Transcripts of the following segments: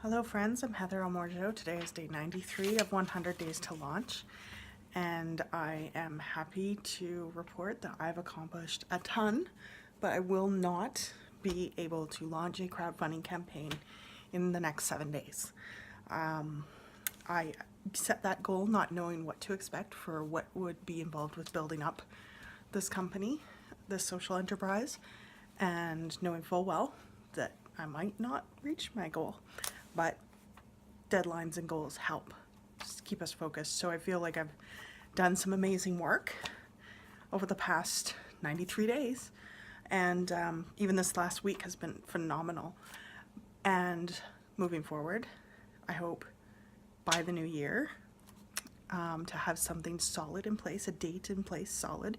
Hello friends, I'm Heather Almorjo. Today is day 93 of 100 Days to Launch, and I am happy to report that I've accomplished a ton, but I will not be able to launch a crowdfunding campaign in the next 7 days. I set that goal not knowing what to expect for what would be involved with building up this company, this social enterprise, and knowing full well that I might not reach my goal. But deadlines and goals help just keep us focused. So I feel like I've done some amazing work over the past 93 days, and even this last week has been phenomenal. And moving forward, I hope by the new year to have something solid in place, a date in place solid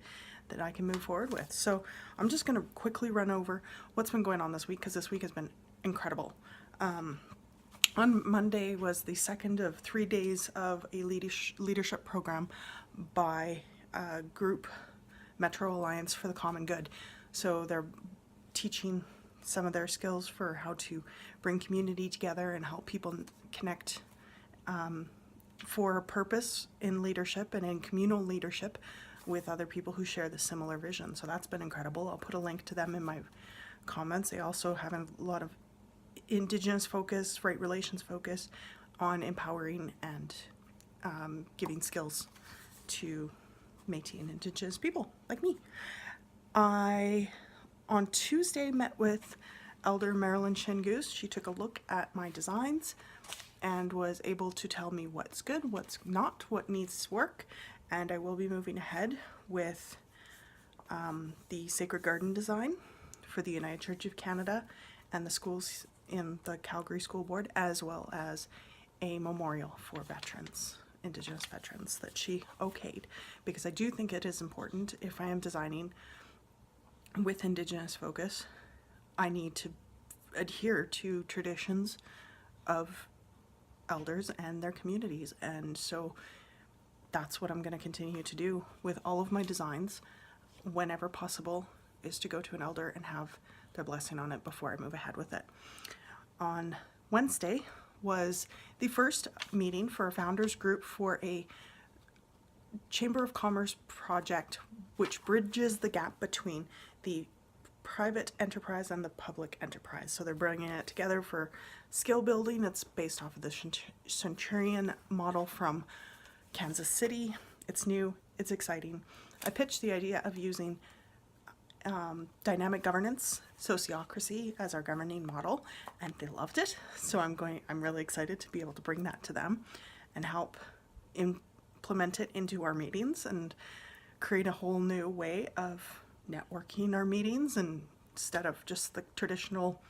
that I can move forward with. So I'm just going to quickly run over what's been going on this week, because this week has been incredible. On Monday was the second of 3 days of a leadership program by a group, Metro Alliance for the Common Good. So they're teaching some of their skills for how to bring community together and help people connect for a purpose in leadership and in communal leadership with other people who share the similar vision. So that's been incredible. I'll put a link to them in my comments. They also have a lot of Indigenous focus, right relations focus on empowering and giving skills to Métis and Indigenous people like me. I, on Tuesday, met with Elder Marilyn Shingoose. She took a look at my designs and was able to tell me what's good, what's not, what needs work, and I will be moving ahead with the Sacred Garden design for the United Church of Canada and the schools in the Calgary School Board, as well as a memorial for veterans, Indigenous veterans, that she okayed, because I do think it is important, if I am designing with Indigenous focus, I need to adhere to traditions of elders and their communities, and so that's what I'm going to continue to do with all of my designs whenever possible, is to go to an elder and have their blessing on it before I move ahead with it. On Wednesday was the first meeting for a founders group for a Chamber of Commerce project which bridges the gap between the private enterprise and the public enterprise. So they're bringing it together for skill building. It's based off of the Centurion model from Kansas City. It's new, it's exciting. I pitched the idea of using dynamic governance, sociocracy as our governing model, and they loved it. So I'm really excited to be able to bring that to them and help implement it into our meetings and create a whole new way of networking our meetings, and instead of just the traditional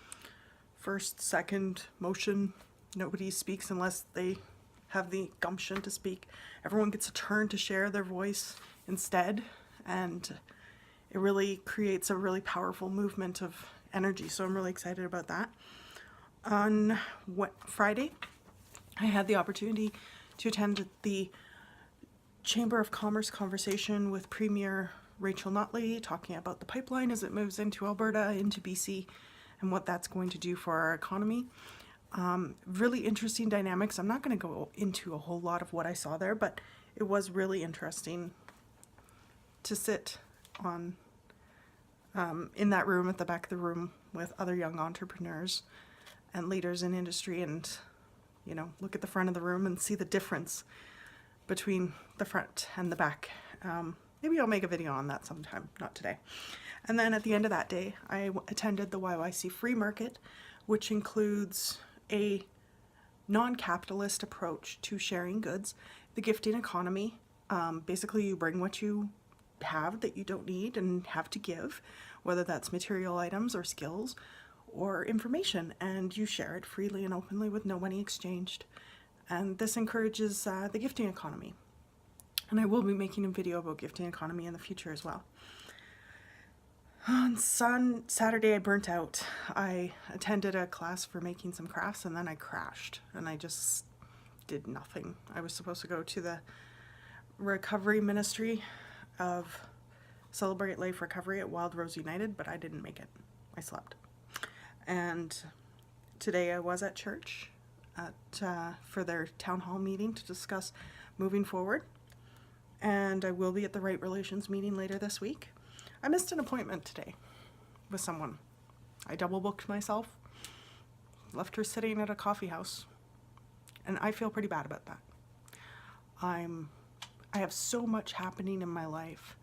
first, second motion, nobody speaks unless they have the gumption to speak. Everyone gets a turn to share their voice instead, and it really creates a really powerful movement of energy. So I'm really excited about that. On Friday, I had the opportunity to attend the Chamber of Commerce conversation with Premier Rachel Notley, talking about the pipeline as it moves into Alberta, into BC, and what that's going to do for our economy. Really interesting dynamics. I'm not going to go into a whole lot of what I saw there, but it was really interesting to sit on in that room, at the back of the room, with other young entrepreneurs and leaders in industry, and look at the front of the room and see the difference between the front and the back. Maybe I'll make a video on that sometime, not today. And then at the end of that day, I attended the GenYYC Free Market, which includes a non-capitalist approach to sharing goods, the gifting economy. Basically, you bring what you have that you don't need and have to give, whether that's material items or skills or information, and you share it freely and openly with no money exchanged. And this encourages the gifting economy. And I will be making a video about gifting economy in the future as well. On Saturday, I burnt out. I attended a class for making some crafts, and then I crashed and I just did nothing. I was supposed to go to the recovery ministry of Celebrate Life Recovery at Wild Rose United, but I didn't make it. I slept. And today I was at church for their town hall meeting to discuss moving forward. And I will be at the Right Relations meeting later this week. I missed an appointment today with someone. I double booked myself, left her sitting at a coffee house, and I feel pretty bad about that. I have so much happening in my life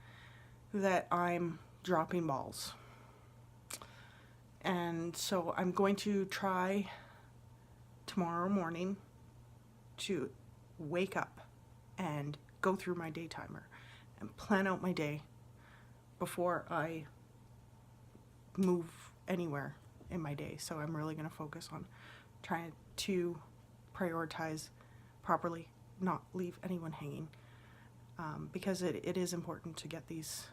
that I'm dropping balls. And so I'm going to try tomorrow morning to wake up and go through my day timer and plan out my day before I move anywhere in my day. So I'm really going to focus on trying to prioritize properly, not leave anyone hanging, because it is important to get these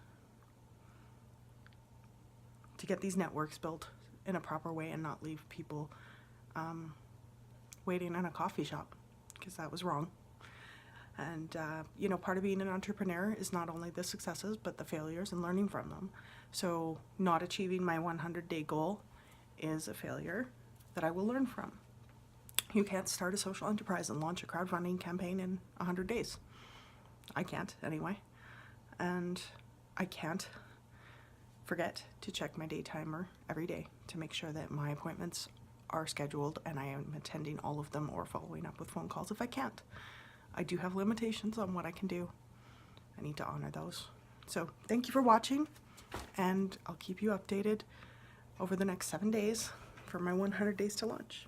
networks built in a proper way and not leave people waiting in a coffee shop, because that was wrong. And, you know, part of being an entrepreneur is not only the successes, but the failures and learning from them. So not achieving my 100-day goal is a failure that I will learn from. You can't start a social enterprise and launch a crowdfunding campaign in 100 days. I can't, anyway. And I can't forget to check my day timer every day to make sure that my appointments are scheduled and I am attending all of them or following up with phone calls if I can't. I do have limitations on what I can do. I need to honor those. So thank you for watching, and I'll keep you updated over the next 7 days for my 100 days to launch.